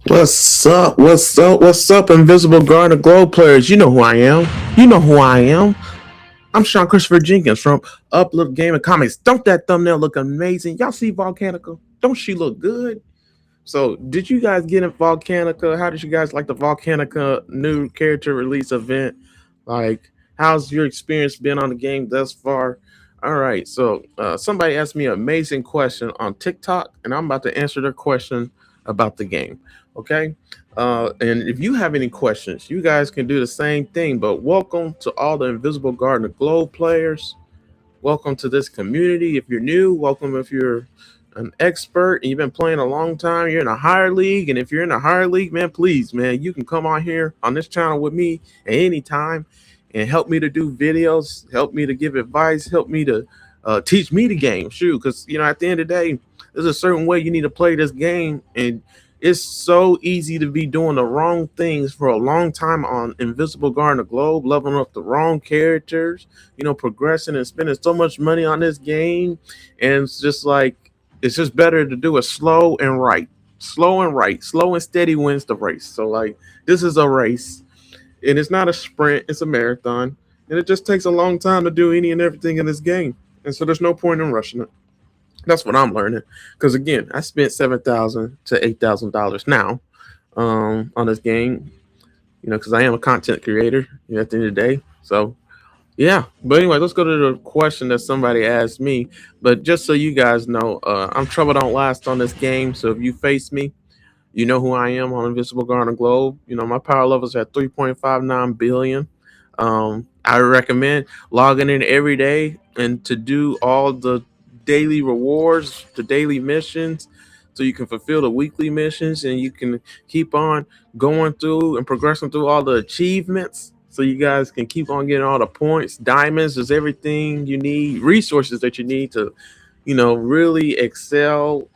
What's up? What's up? What's up, Invisible Garden Globe players? You know who I am. You know who I am. I'm Sean Christopher Jenkins from Uplift Game and Comics. Don't that thumbnail look amazing? Y'all see Volcanica? Don't she look good? So, did you guys get in Volcanica? How did you guys like the Volcanica new character release event? Like, how's your experience been on the game thus far? All right, so somebody asked me an amazing question on TikTok, and I'm about to answer their question about the game. Okay, and if you have any questions, you guys can do the same thing. But welcome to all the Invisible Garden Globe players. Welcome to this community. If you're new, welcome if you're an expert and you've been playing a long time, you're in a higher league. And if you're in a higher league, man, please, man, you can come on here on this channel with me at any time and help me to do videos, help me to give advice, help me to teach me the game. Shoot, because, at the end of the day, there's a certain way you need to play this game. And it's so easy to be doing the wrong things for a long time on Invisible Garden of Globe, leveling up the wrong characters, progressing and spending so much money on this game. And it's just like, it's just better to do it slow and right. Slow and right. Slow and steady wins the race. So, like, this is a race, and it's not a sprint, it's a marathon. And it just takes a long time to do any and everything in this game. And so, there's no point in rushing it. That's what I'm learning. Because, again, I spent $7,000 to $8,000 now on this game, because I am a content creator at the end of the day. So, yeah, but anyway, let's go to the question that somebody asked me. But just so you guys know, I'm Trouble Don't Last on this game. So if you face me, you know who I am on Invisible Garden Globe. My power levels are at 3.59 billion. I recommend logging in every day and to do all the daily rewards, the daily missions, so you can fulfill the weekly missions and you can keep on going through and progressing through all the achievements. So you guys can keep on getting all the points, diamonds, is everything you need, resources that you need to, really excel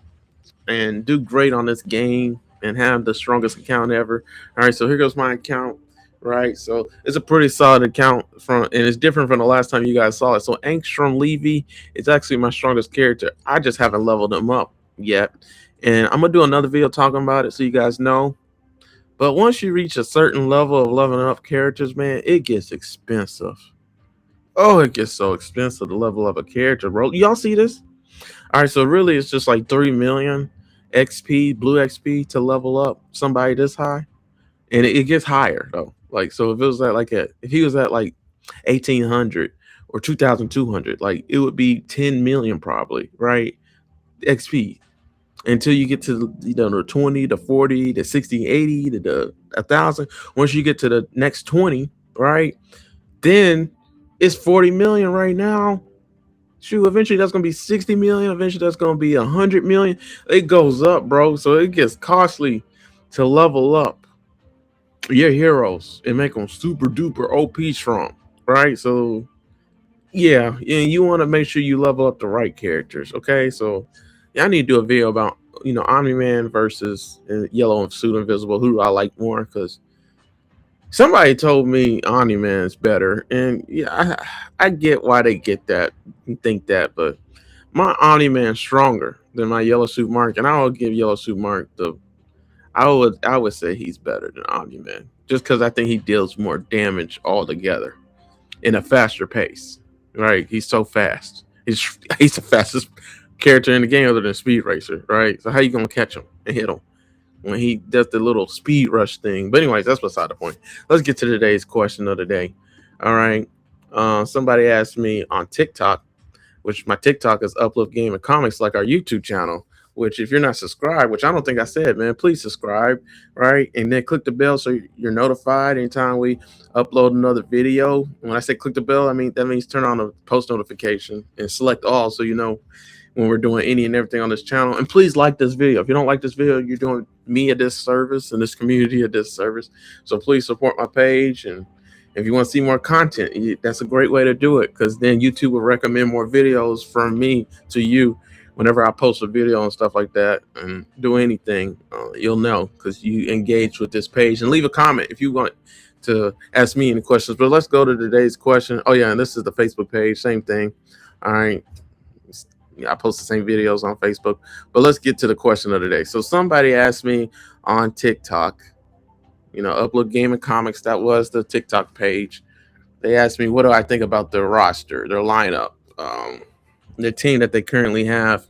and do great on this game and have the strongest account ever. All right, so here goes my account. Right, so it's a pretty solid account and it's different from the last time you guys saw it. So Angstrom Levy is actually my strongest character. I just haven't leveled him up yet, and I'm gonna do another video talking about it so you guys know. But once you reach a certain level of leveling up characters, man, it gets expensive. Oh, it gets so expensive to level up a character, bro. Y'all see this? All right, so really it's just like 3 million XP, blue XP to level up somebody this high. And it gets higher though. Like, so if it was if he was at like 1,800 or 2,200, like it would be 10 million probably, right? XP until you get to the 20, the 40, the 60, 80, the 1,000. Once you get to the next 20, right? Then it's 40 million right now. Shoot, eventually that's gonna be 60 million. Eventually that's gonna be 100 million. It goes up, bro. So it gets costly to level up your heroes and make them super duper OP strong, right? So yeah, and you want to make sure you level up the right characters. Okay, so yeah, I need to do a video about Omni Man versus Yellow and Suit Invisible. Who do I like more? Because somebody told me Omni Man is better, and yeah, I get why they get that and think that, but my Omni Man's stronger than my Yellow Suit Mark, and I will give Yellow Suit Mark the I would say he's better than Omni Man, just because I think he deals more damage altogether in a faster pace. Right? He's so fast. He's the fastest character in the game other than Speed Racer. Right? So how you gonna catch him and hit him when he does the little speed rush thing? But anyways, that's beside the point. Let's get to today's question of the day. All right. Somebody asked me on TikTok, which my TikTok is Uplift Game and Comics, like our YouTube channel. Which, if you're not subscribed, which I don't think I said, man, please subscribe, right? And then click the bell so you're notified anytime we upload another video. When I say click the bell, I mean that means turn on the post notification and select all so you know when we're doing any and everything on this channel. And please like this video. If you don't like this video, you're doing me a disservice and this community a disservice. So please support my page. And if you want to see more content, that's a great way to do it, because then YouTube will recommend more videos from me to you. Whenever I post a video and stuff like that and do anything, you'll know because you engage with this page. And leave a comment if you want to ask me any questions. But let's go to today's question. Oh, yeah, and this is the Facebook page. Same thing. All right. I post the same videos on Facebook. But let's get to the question of the day. So somebody asked me on TikTok, Upload Gaming Comics, that was the TikTok page. They asked me, what do I think about their roster, their lineup, the team that they currently have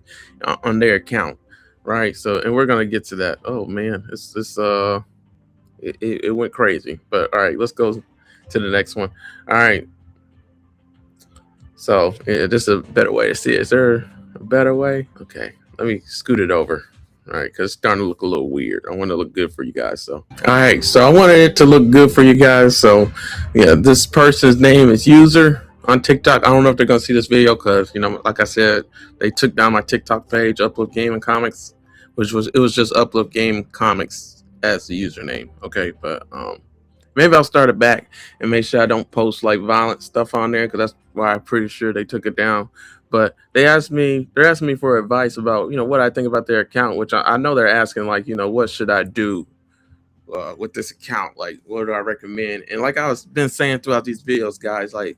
on their account, right? So, and we're gonna get to that. Oh man, it went crazy. But all right, let's go to the next one. All right. So, this is a better way to see it. Is there a better way? Okay, let me scoot it over. All right, because it's starting to look a little weird. I want to look good for you guys. So, all right, so I wanted it to look good for you guys. So, yeah, this person's name is User on TikTok. I don't know if they're gonna see this video because like I said, they took down my TikTok page, Uplift Game and Comics, which was just Uplift Game Comics as the username. Okay, but maybe I'll start it back and make sure I don't post like violent stuff on there because that's why I'm pretty sure they took it down. But they're asking me for advice about what I think about their account, which I know they're asking like what should I do with this account, like what do I recommend? And like I was been saying throughout these videos, guys, like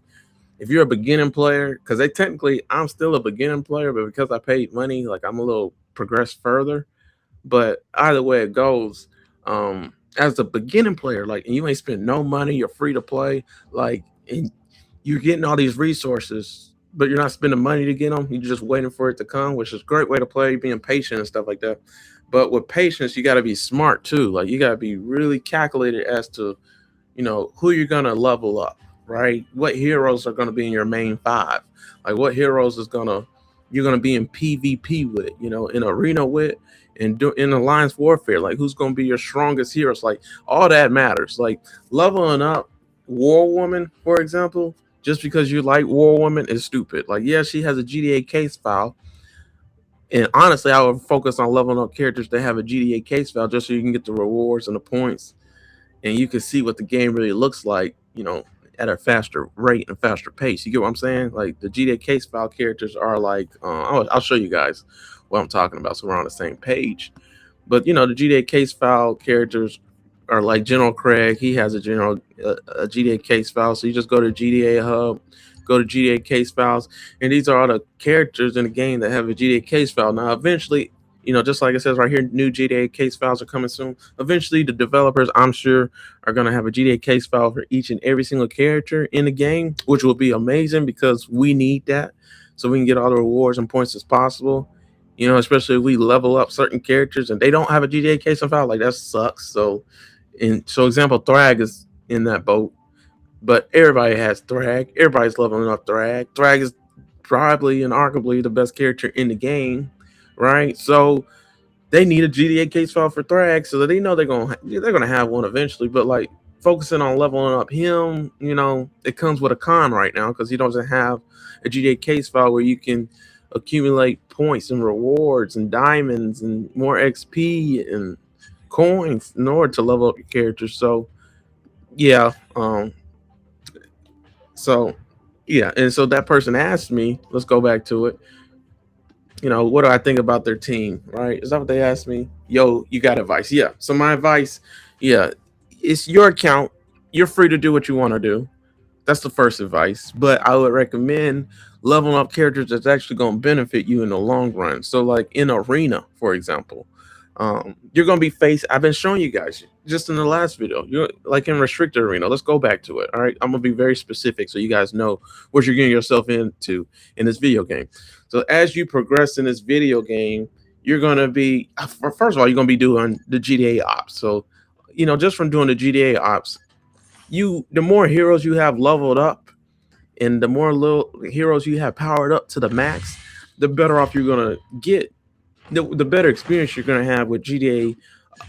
if you're a beginning player, because I'm still a beginning player, but because I paid money, like I'm a little progressed further. But either way it goes, as a beginning player, like, and you ain't spend no money, you're free to play, like, and you're getting all these resources, but you're not spending money to get them. You're just waiting for it to come, which is a great way to play, being patient and stuff like that. But with patience, you got to be smart too. Like, you got to be really calculated as to, who you're gonna level up, right? What heroes are gonna be in your main five? Like, what heroes you're gonna be in PvP with, in arena with, and in alliance warfare. Like, who's gonna be your strongest heroes? Like, all that matters. Like, leveling up War Woman, for example, just because you like War Woman is stupid. Like, yeah, she has a GDA case file. And honestly, I would focus on leveling up characters that have a GDA case file just so you can get the rewards and the points, and you can see what the game really looks like, at a faster rate and faster pace. You get what I'm saying? Like, the GDA case file characters are like, I'll show you guys what I'm talking about so we're on the same page. But the GDA case file characters are like General Craig. He has a GDA case file. So you just go to GDA Hub, go to GDA case files, and these are all the characters in the game that have a GDA case file. Now, eventually, just like it says right here, new GDA case files are coming soon. Eventually, the developers, I'm sure, are going to have a GDA case file for each and every single character in the game, which will be amazing because we need that so we can get all the rewards and points as possible. Especially if we level up certain characters and they don't have a GDA case file, like that sucks. So, example, Thrag is in that boat, but everybody has Thrag. Everybody's leveling up Thrag. Thrag is probably and arguably the best character in the game, right? So they need a GDA case file for Thrag, so that they know they're gonna have one eventually. But like focusing on leveling up him, it comes with a con right now because he doesn't have a GDA case file where you can accumulate points and rewards and diamonds and more XP and coins in order to level up your character. So yeah, and so that person asked me, let's go back to it, what do I think about their team, right? Is that what they asked me? Yo, you got advice? Yeah. So my advice, yeah, it's your account. You're free to do what you want to do. That's the first advice. But I would recommend leveling up characters that's actually going to benefit you in the long run. So like in Arena, for example, you're going to be I've been showing you guys just in the last video, you're like in Restricted Arena. Let's go back to it. All right. I'm going to be very specific so you guys know what you're getting yourself into in this video game. So as you progress in this video game, you're going to be, first of all, you're going to be doing the GDA ops. So, just from doing the GDA ops, the more heroes you have leveled up and the more little heroes you have powered up to the max, the better off you're going to get. The better experience you're going to have with GDA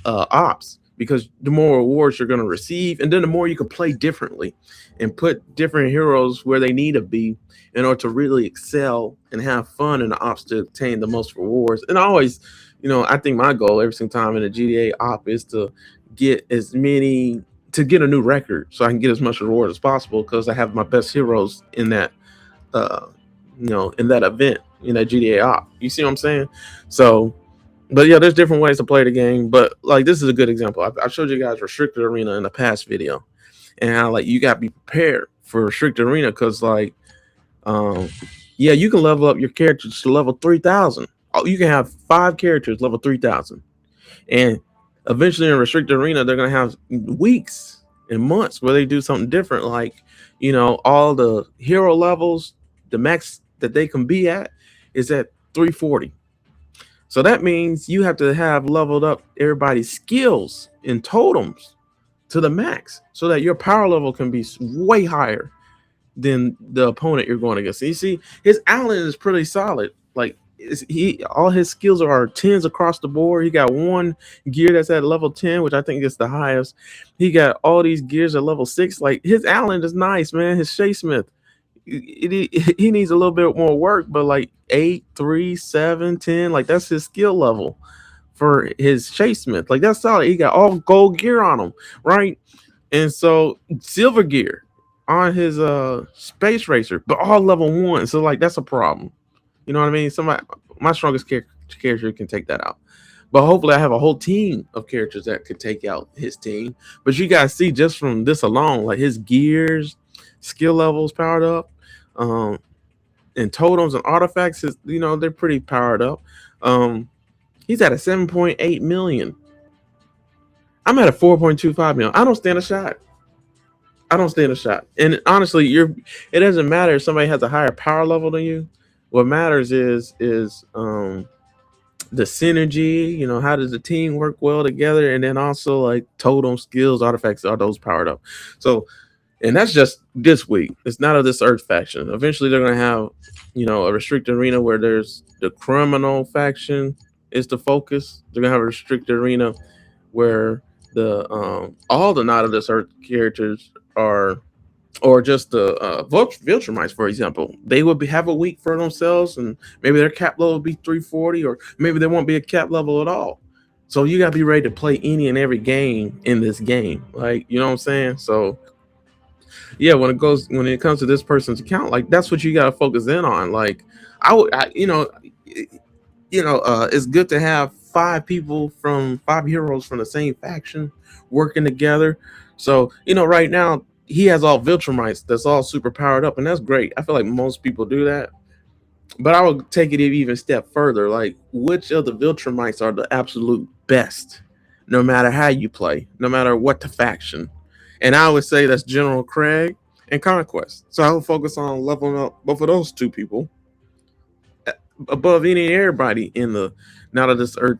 ops, because the more rewards you're going to receive, and then the more you can play differently and put different heroes where they need to be in order to really excel and have fun in the ops to obtain the most rewards. And I always, I think my goal every single time in a GDA op is to get a new record so I can get as much reward as possible because I have my best heroes in that in that event, in that GDA op. You see what I'm saying? So, but yeah, there's different ways to play the game. But like, this is a good example. I showed you guys Restricted Arena in the past video, and how like you got to be prepared for Restricted Arena because like Yeah, you can level up your characters to level 3,000. Oh, you can have 5 characters level 3,000. And eventually in restricted arena, they're gonna have weeks and months where they do something different. Like, all the hero levels, the max that they can be at is at 340. So that means you have to have leveled up everybody's skills and totems to the max so that your power level can be way higher than the opponent you're going against. You see, his Allen is pretty solid. Like, he all his skills are 10s across the board. He got one gear that's at level 10, which I think is the highest. He got all these gears at level 6. Like, his Allen is nice, man. His Shea Smith, he needs a little bit more work, but like 8, 3, 7, 10, like that's his skill level for his Shea Smith. Like, that's solid. He got all gold gear on him, right? And so silver gear on his space racer, but all level 1. So like that's a problem. You know what I mean? Somebody, my strongest character can take that out. But hopefully I have a whole team of characters that could take out his team. But you guys see just from this alone, like his gears, skill levels powered up, um, and totems and artifacts is, they're pretty powered up. Um, he's at a 7.8 million. I'm at a 4.25 million. I don't stand a shot. I don't stand a shot. And honestly, it doesn't matter if somebody has a higher power level than you. What matters is the synergy, how does the team work well together, and then also like totem skills, artifacts, are those powered up? So, and that's just this week. It's not of this Earth faction. Eventually they're gonna have, a restricted arena where there's the criminal faction is the focus. They're gonna have a restricted arena where the all the not of this Earth characters are, or just the Viltrumites, for example, they would have a week for themselves, and maybe their cap level will be 340, or maybe there won't be a cap level at all. So you gotta be ready to play any and every game in this game, like, you know what I'm saying? So yeah, when it comes to this person's account, like that's what you gotta focus in on. Like, I would, it's good to have 5 heroes from the same faction working together. So, right now he has all Viltrumites that's all super powered up, and that's great. I feel like most people do that. But I would take it even step further. Like, which of the Viltrumites are the absolute best, no matter how you play, no matter what the faction? And I would say that's General Craig and Conquest. So I would focus on leveling up both of those two people above any and everybody in the Not of This Earth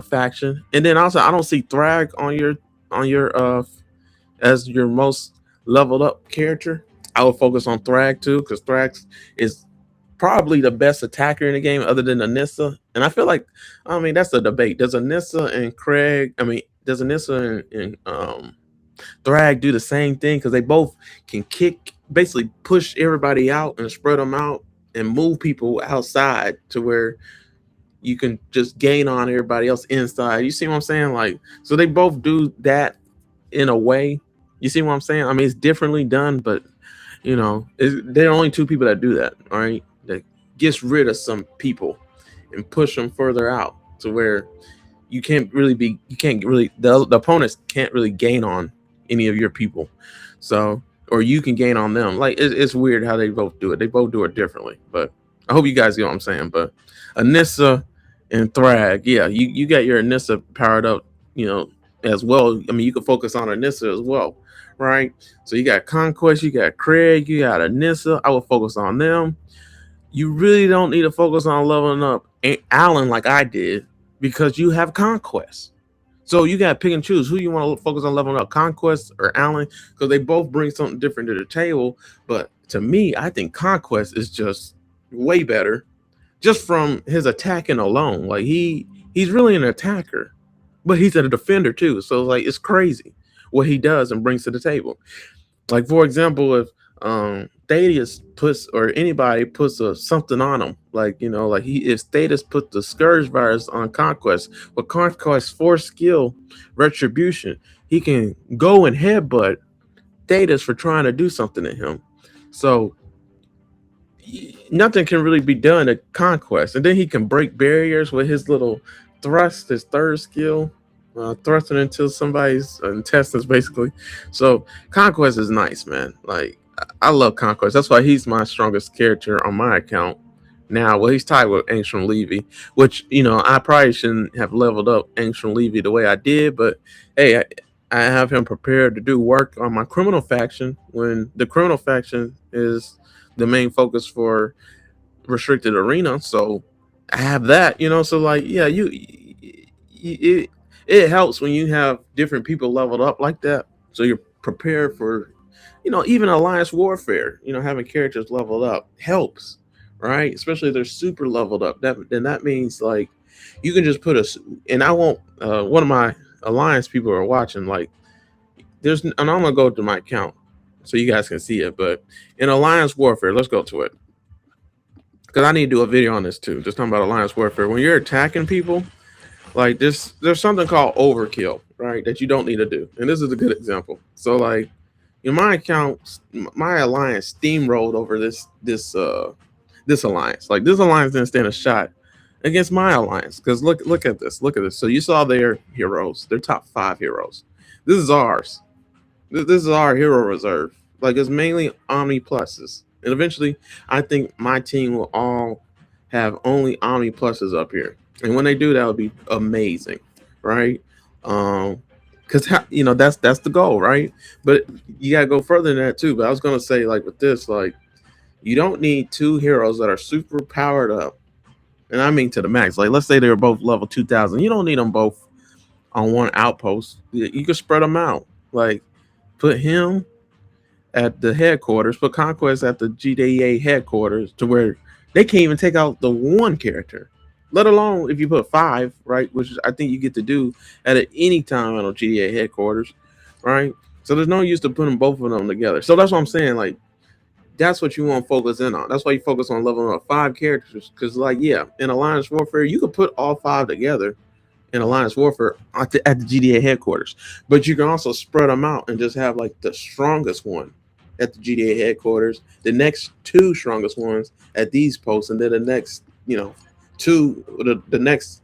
faction. And then also, I don't see Thrag on your as your most leveled up character. I would focus on Thrag too, because Thrag is probably the best attacker in the game other than Anissa. And I feel like, I mean, that's a debate. Does Anissa and Craig, I mean, does Anissa and Thrag do the same thing? Because they both can basically push everybody out and spread them out and move people outside to where you can just gain on everybody else inside. You see what I'm saying? Like, so they both do that in a way. You see what I'm saying? I mean, it's differently done, but there are only two people that do that. All right, that gets rid of some people and push them further out to where you can't really, the opponents can't really gain on any of your people. So, or you can gain on them. Like, it's weird how they both do it. They both do it differently. But I hope you guys get what I'm saying. But Anissa and Thrag, yeah, you got your Anissa powered up, as well. I mean, you can focus on Anissa as well, right? So you got Conquest, you got Craig, you got Anissa. I will focus on them. You really don't need to focus on leveling up Allen like I did, because you have Conquest. So you got to pick and choose who you want to focus on leveling up, Conquest or Allen, because they both bring something different to the table. But to me, I think Conquest is just way better, just from his attacking alone. Like, he's really an attacker, but he's a defender too. So like, it's crazy what he does and brings to the table. Like, for example, if Thaddeus puts, or anybody puts something on him, like, if Thaddeus put the Scourge virus on Conquest, with Conquest 4 skill retribution, he can go and headbutt Thaddeus for trying to do something to him. So nothing can really be done to Conquest. And then he can break barriers with his little thrust, his third skill, thrusting into somebody's intestines, basically. So Conquest is nice, man. Like, I love Conquest. That's why he's my strongest character on my account. Now, well, he's tied with Angstrom Levy, which I probably shouldn't have leveled up Angstrom Levy the way I did, but hey, I have him prepared to do work on my criminal faction when the criminal faction is the main focus for restricted arena. So I have that, so like, yeah, it helps when you have different people leveled up like that. So you're prepared for, even alliance warfare. Having characters leveled up helps, right? Especially if they're super leveled up. That means like you can just put and I won't. One of my alliance people are watching. Like, and I'm gonna go to my account so you guys can see it. But in alliance warfare, let's go to it because I need to do a video on this too. Just talking about alliance warfare. When you're attacking people, like there's something called overkill, right? That you don't need to do. And this is a good example. So like in my account, my alliance steamrolled over this alliance. Like this alliance didn't stand a shot against my alliance. Because look at this. Look at this. So you saw their heroes, their top 5 heroes. This is ours. This is our hero reserve. Like it's mainly Omni pluses. And eventually I think my team will all have only Omni pluses up here. And when they do, that would be amazing, right? Because that's the goal, right? But you gotta go further than that too. But I was gonna say, like with this, like you don't need 2 heroes that are super powered up, and I mean to the max. Like let's say they're both level 2,000. You don't need them both on one outpost. You can spread them out. Like put him at the headquarters, put Conquest at the GDA headquarters, to where they can't even take out the one character. Let alone if you put 5, right? Which I think you get to do at any time on GDA headquarters, right? So there's no use to putting both of them together. So that's what I'm saying. Like that's what you want to focus in on. That's why you focus on leveling up 5 characters. Because like in Alliance Warfare, you could put all 5 together in Alliance Warfare at the GDA headquarters, but you can also spread them out and just have like the strongest one at the GDA headquarters, the next 2 strongest ones at these posts, and then the next 2 the next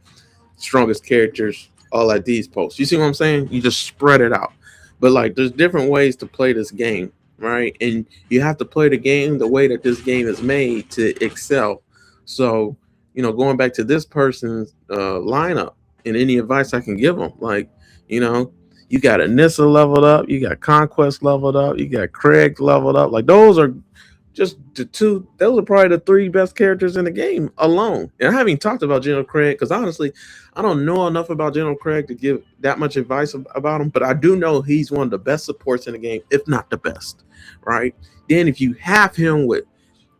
strongest characters all at these posts. You see what I'm saying? You just spread it out. But like there's different ways to play this game, right? And you have to play the game the way that this game is made to excel. So going back to this person's lineup, and any advice I can give them, like you got Anissa leveled up, you got Conquest leveled up, you got Craig leveled up. Like those are just the 2. Those are probably the 3 best characters in the game alone. And I haven't even talked about General Craig because honestly, I don't know enough about General Craig to give that much advice about him. But I do know he's one of the best supports in the game, if not the best. Right? Then if you have him with,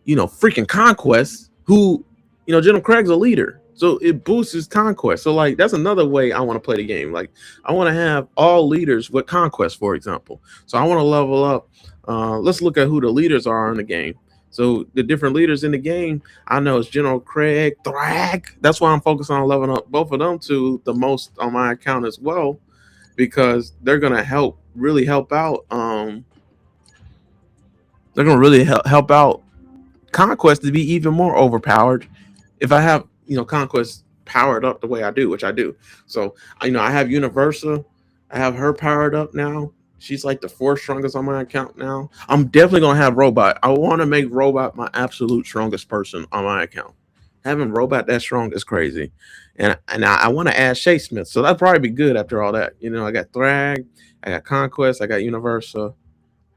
freaking Conquest, who, General Craig's a leader. So it boosts his Conquest. So like that's another way I want to play the game. Like I want to have all leaders with Conquest, for example. So I want to level up. Let's look at who the leaders are in the game. So the different leaders in the game, I know it's General Craig, Thrag. That's why I'm focused on leveling up both of them to the most on my account as well, because they're gonna really help out. They're gonna really help out Conquest to be even more overpowered if I have Conquest powered up the way I do, which I do. So I have Universa. I have her powered up now. She's like the 4th strongest on my account now. I'm definitely gonna have Robot. I want to make Robot my absolute strongest person on my account. Having Robot that strong is crazy, and I want to add Shay Smith. So that'd probably be good after all that. I got Thrag, I got Conquest, I got Universa.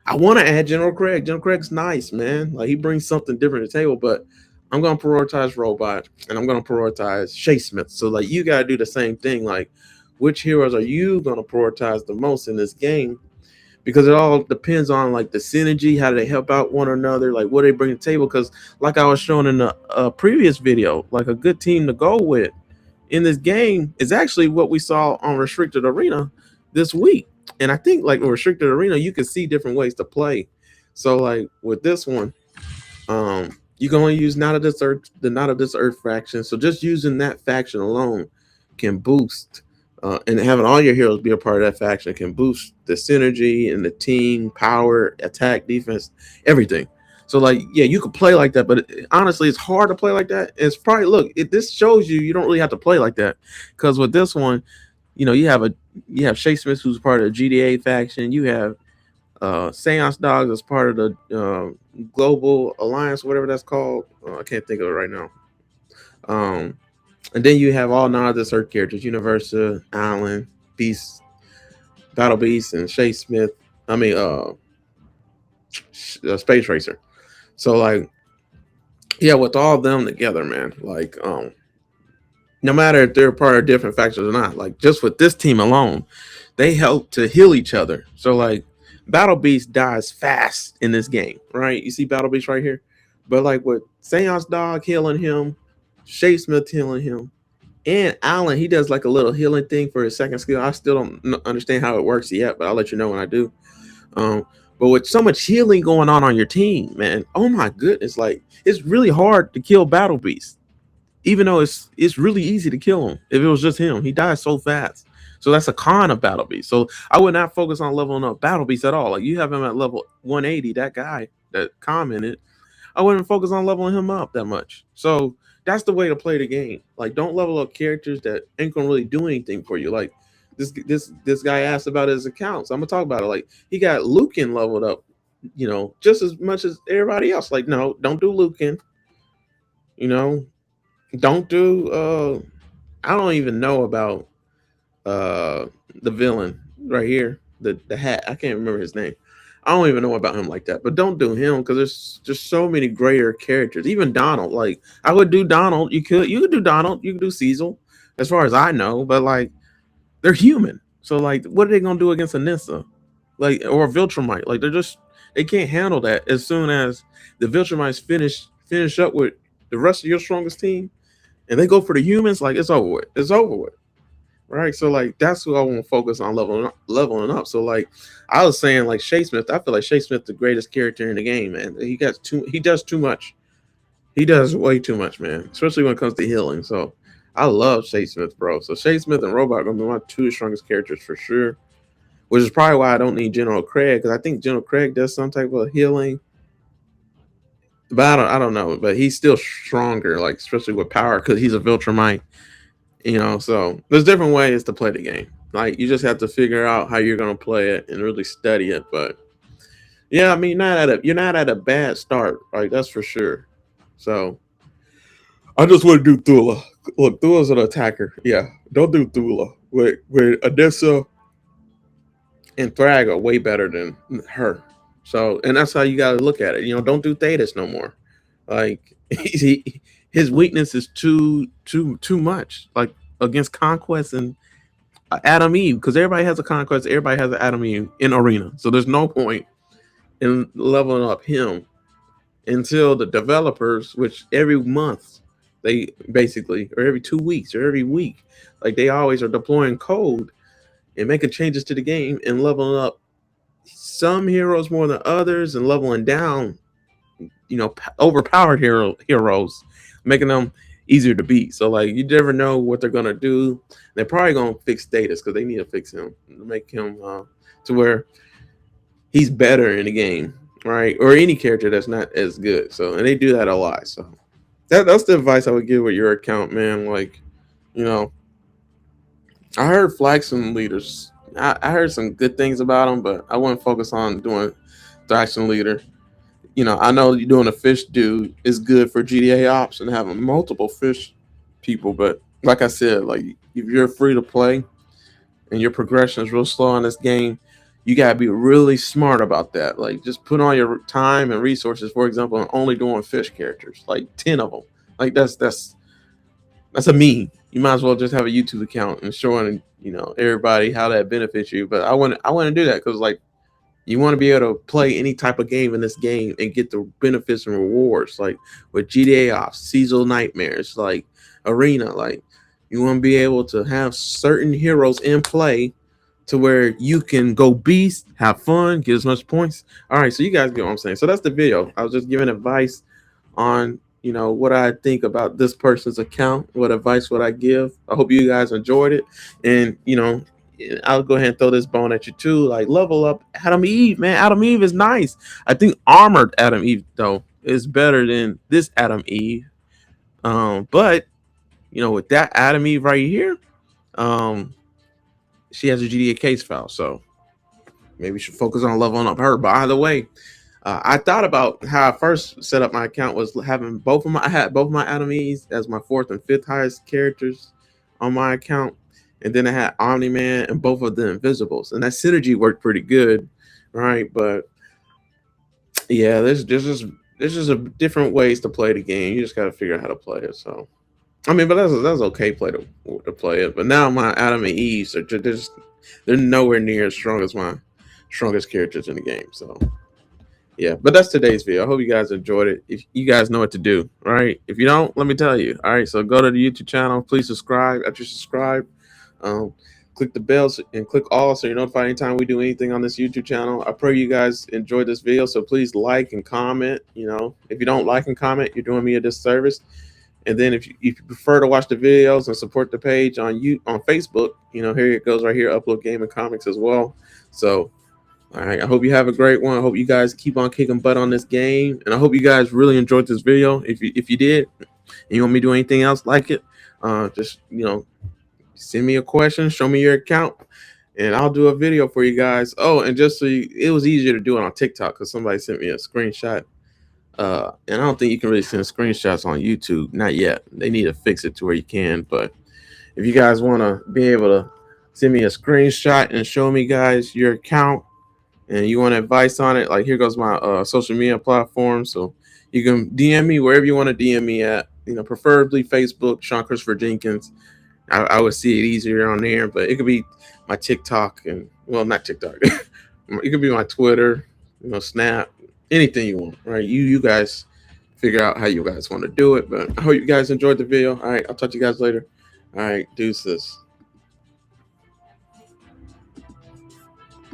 I want to add General Craig. General Craig's nice, man. Like he brings something different to the table, but I'm gonna prioritize Robot and I'm gonna prioritize Shay Smith. So like you gotta do the same thing. Like which heroes are you gonna prioritize the most in this game? Because it all depends on like the synergy, how do they help out one another, like what they bring to the table. Because like I was showing in the previous video, like a good team to go with in this game is actually what we saw on Restricted Arena this week. And I think like in Restricted Arena, you can see different ways to play. So like with this one, you can only use Not of This Earth, the Not of This Earth faction. So just using that faction alone can boost, and having all your heroes be a part of that faction can boost the synergy and the team power, attack, defense, everything. So like, yeah, you could play like that, but honestly, it's hard to play like that. It's probably this shows you don't really have to play like that, because with this one, you have Shay Smith, who's part of the GDA faction. You have Seance Dogs is part of the Global Alliance, whatever that's called. I can't think of it right now. Um, and then you have all nine of the search characters: Universa, Allen, Beast, Battle Beast, and Shay Smith. I mean, Space Racer. So like, yeah, with all of them together, man, like, no matter if they're part of different factions or not, like just with this team alone, they help to heal each other. So like, Battle Beast dies fast in this game, right? You see Battle Beast right here, but like with Seance Dog healing him, Shay Smith healing him, and Allen, he does like a little healing thing for his second skill. I still don't understand how it works yet, but I'll let you know when I do. Um, but with so much healing going on your team, man, oh my goodness, like it's really hard to kill Battle Beast, even though it's really easy to kill him. If it was just him, he dies so fast. So that's a con of Battle Beast. So I would not focus on leveling up Battle Beast at all. Like you have him at level 180, that guy that commented, I wouldn't focus on leveling him up that much. So that's the way to play the game. Like don't level up characters that ain't gonna really do anything for you. Like this guy asked about his accounts. I'm gonna talk about it. Like he got Lucan leveled up, just as much as everybody else. Like no, don't do Lucan. You know, don't do. I don't even know about the villain right here, the hat. I can't remember his name. I don't even know about him like that. But don't do him because there's just so many greater characters. Even Donald, like I would do Donald. You could do Donald. You could do Cecil, as far as I know. But like they're human, so like what are they gonna do against a Nissa, like or a Viltrumite? Like they can't handle that. As soon as the Viltrumites finish up with the rest of your strongest team, and they go for the humans, like it's over with. It's over with. Right. So like that's what I want to focus on leveling up. So like I was saying like Shay Smith, I feel like Shay Smith the greatest character in the game, man. He does too much. He does way too much, man. Especially when it comes to healing. So I love Shay Smith, bro. So Shay Smith and Robot are gonna be my two strongest characters for sure. Which is probably why I don't need General Craig, because I think General Craig does some type of healing. But I don't know. But he's still stronger, like especially with power, because he's a Viltrumite. So there's different ways to play the game. Like you just have to figure out how you're gonna play it and really study it. But yeah, I mean, you're not at a bad start, right? That's for sure. So I just want to do Thula. Look, Thula's an attacker. Yeah, don't do Thula. With Adessa and Thrag are way better than her. So, and that's how you got to look at it. Don't do Thetis no more. Like his weakness is too much. Like against Conquest and Adam Eve, because everybody has a Conquest, everybody has an Adam Eve in Arena. So there's no point in leveling up him until the developers, which every month they basically, or every 2 weeks or every week, like they always are deploying code and making changes to the game and leveling up some heroes more than others and leveling down, overpowered heroes, making them easier to beat. So like you never know what they're gonna do. They're probably gonna fix Status because they need to fix him to make him to where he's better in the game, right? Or any character that's not as good. So and they do that a lot. So that's the advice I would give with your account, man. Like, you know, I heard Flaxen leaders. I heard some good things about them, but I wouldn't focus on doing Faction leader. I know you doing a fish dude is good for GTA ops and having multiple fish people, but like I said, like if you're free to play and your progression is real slow in this game, you gotta be really smart about that. Like just put on your time and resources, for example, on only doing fish characters, like 10 of them. Like that's a meme. You might as well just have a YouTube account and showing everybody how that benefits you. But I want to do that because like you want to be able to play any type of game in this game and get the benefits and rewards, like with GTA Ops, Seasonal Nightmares, like Arena. Like you want to be able to have certain heroes in play to where you can go beast, have fun, get as much points. All right, so you guys get what I'm saying. So that's the video. I was just giving advice on what I think about this person's account. What advice would I give? I hope you guys enjoyed it, and I'll go ahead and throw this bone at you too. Like level up Adam Eve, man. Adam Eve is nice. I think armored Adam Eve though is better than this Adam Eve. But with that Adam Eve right here, she has a GDA case file. So maybe should focus on leveling up her. By the way, I thought about how I first set up my account was having I had both of my enemies as my fourth and fifth highest characters on my account, and then I had Omni Man and both of the Invisibles, and that synergy worked pretty good, right? But yeah, there's just a different ways to play the game. You just got to figure out how to play it. So I mean, but that's okay to play it. But now my Adam and Eves are just they're nowhere near as strong as my strongest characters in the game. So yeah, but that's today's video. I hope you guys enjoyed it. If you guys know what to do, all right. If you don't, let me tell you. All right, so go to the YouTube channel. Please subscribe. After you subscribe, um, click the bell and click all so you're notified anytime we do anything on this YouTube channel. I pray you guys enjoyed this video. So please like and comment. You know, if you don't like and comment, you're doing me a disservice. And then if you prefer to watch the videos and support the page on Facebook, you know, here it goes right here, upload game and comics as well. So all right, I hope you have a great one. I hope you guys keep on kicking butt on this game, and I hope you guys really enjoyed this video. If you did, and you want me to do anything else like it, just send me a question, show me your account, and I'll do a video for you guys. Oh, and just so it was easier to do it on TikTok because somebody sent me a screenshot. And I don't think you can really send screenshots on YouTube, not yet. They need to fix it to where you can. But if you guys want to be able to send me a screenshot and show me guys your account, and you want advice on it, like here goes my social media platform. So you can DM me wherever you want to DM me at, you know, preferably Facebook, Sean Christopher Jenkins. I would see it easier on there, but it could be my TikTok and, well, not TikTok. It could be my Twitter, you know, Snap, anything you want, right? You guys figure out how you guys want to do it, but I hope you guys enjoyed the video. All right, I'll talk to you guys later. All right, deuces.